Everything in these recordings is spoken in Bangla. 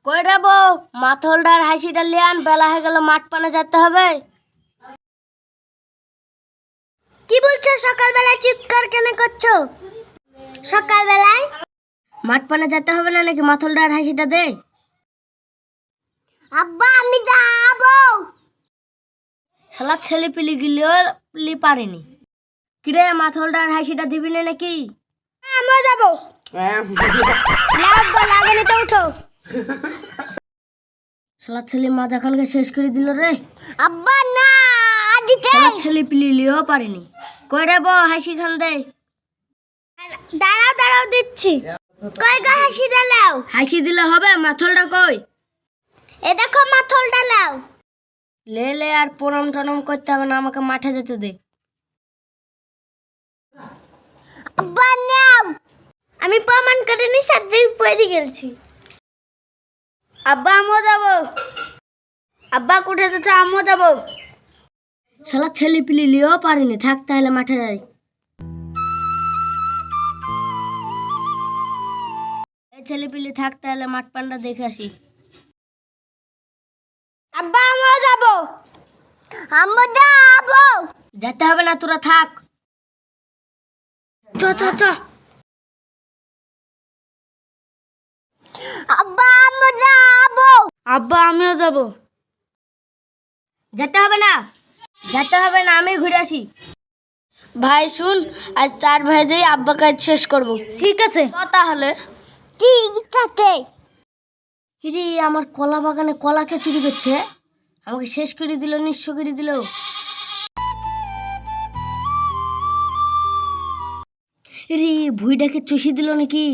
কই রে বউ, মাথলটার হাসিটা লিয়ান, বেলা হয়ে গেল, মাঠ পানে যেতে হবে। কি বলছো? সকালবেলায় চিৎকার কেন করছো? সকালবেলায় মাঠ পানে যেতে হবে না নাকি? মাথলটার হাসিটা দে। আব্বা আমি যাবো। শালা ছেলে পিলি গিলেও পারেনি। কিরে মাথলটার হাসিটা দিবি না নাকি? আমরা যাবো। লাগেনি তো উঠো। শালা ছেলে মাজা খানকে শেষ করে দিল রে। আব্বা না দিতে। শালা ছেলে পিলি লিও পারেনি। কই রে বউ, হাসি খান দে। দাঁড়াও দিচ্ছি। কই গা হাসি দাও। হাসি দিলে হবে? মাথলটা কই? এ দেখো মাথলটা লাও। লে আর প্রণাম টনাম করতে হবে না, আমাকে মাঠে যেতে দে। আব্বা নাও। আমি প্রমাণ করে নি, সাজ্জে পড়ে গেলছি। আব্বা আমিও যাবো। আব্বা কোথায় যাচ্ছে? আমিও যাবো। শালা ছেলে পিলি লিও পারিনি, থাক তাহলে মাঠে যাই। এই ছেলে পিলি থাক তাহলে মাঠ পান্ডা দেখে আসি। আব্বা আমিও যাবো। আমিও যাবো। যেতে হবে না, তোরা থাক। চ আব্বা আমিও যাবো। আব্বা আমিও যাবো। যেতে হবে না, আমি ঘুরে আসি। ভাই শুন, আজ 4 ভাই যাই আব্বা কাজ শেষ করব। ঠিক আছে তাহলে। ঠিক আছে। হিরি আমার কলা বাগানে কলাকে চুরি করছে, আমাকে শেষ করে দিল, নিঃস্ব করে দিল। হিরি ভুইটাকে চষি দিল নাকি?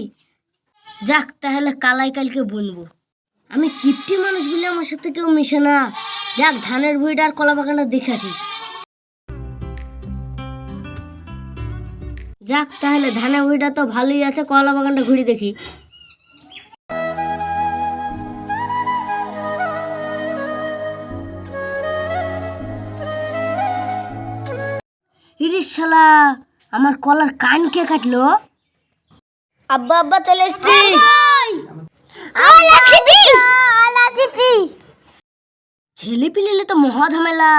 যাক তাহলে কালাই কালকে বলবো। আমি কিপটি মানুষ বলে আমার সাথে কেউ মিশে না। যাক ধানের ভুইটা আর কলা বাগানটা দেখে আসি। যাক তাহলে ধানের ভুইটা তো ভালোই আছে, কলা বাগানটা ঘুরে দেখি। ইরিশ শালা আমার কলার কান কে কাটলো? আব্বা চলে এসেছি। ছেলে পিলে তো মহা ঝামেলা।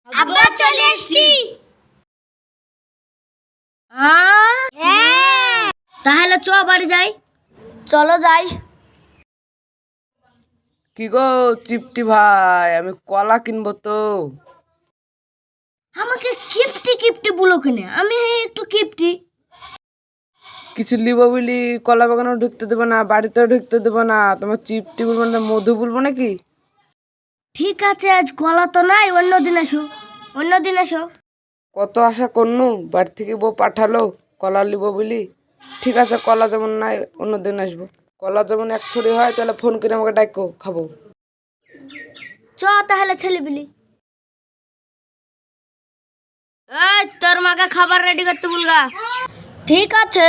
আব্বা চলে এসেছি। তাহলে চ বাড়ি যাই। চলো যাই। কি গো চিপটি ভাই, আমি কলা কিনবো তো। আমাকে কিপটি বলো কেন? আমি একটু কিপটি। কিছু লিব বলি কলা বাগানেও ঢুকতে দেবো না, বাড়িতেও ঢুকতে দেবো না, তোমার চিপটি বলবো না, মধু বলবো নাকি? ঠিক আছে, আজ কলা তো নাই, অন্য দিন এসো। কত আশা করনু, বাড়ি থেকে বউ পাঠালো কলা লিব বলি। ঠিক আছে, কলা যেমন নাই অন্য দিন আসবো। কলা যেমন 1 ছড়ি হয় তাহলে ফোন করে আমাকে ডাকো, খাবো। চ তাহলে ছেলেপিলি। এই তোর মাকে খাবার রেডি করতে বলগা। ঠিক আছে।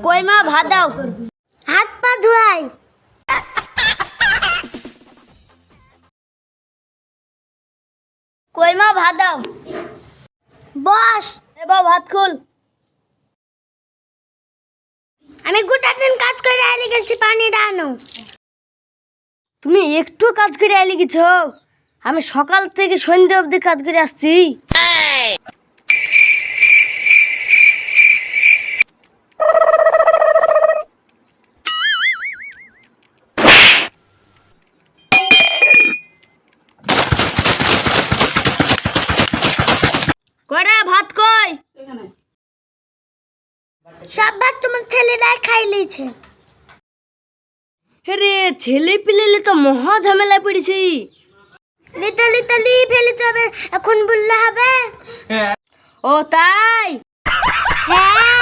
কই মা ভাত দাও। হাত পা ধুয়াই। কই মা ভাত দাও। বস। এবার ভাত খুল। আমি গোটা দিন কাজ করে আইলি গেছি, পানি ডানো। তুমি একটু কাজ করে আইলি গেছো? আমি সকাল থেকে সন্ধ্যা অবধি কাজ করে আসছি। কয়টা ভাত কই? সব ভাত তোমার ছেলেরাই খাই লিয়েছে। রে ছেলে পিলেলে তো মহা ঝামেলায় পড়েছি। লিতালি ফেলে যাবে, এখন বললে হবে? ও তাই? হ্যাঁ।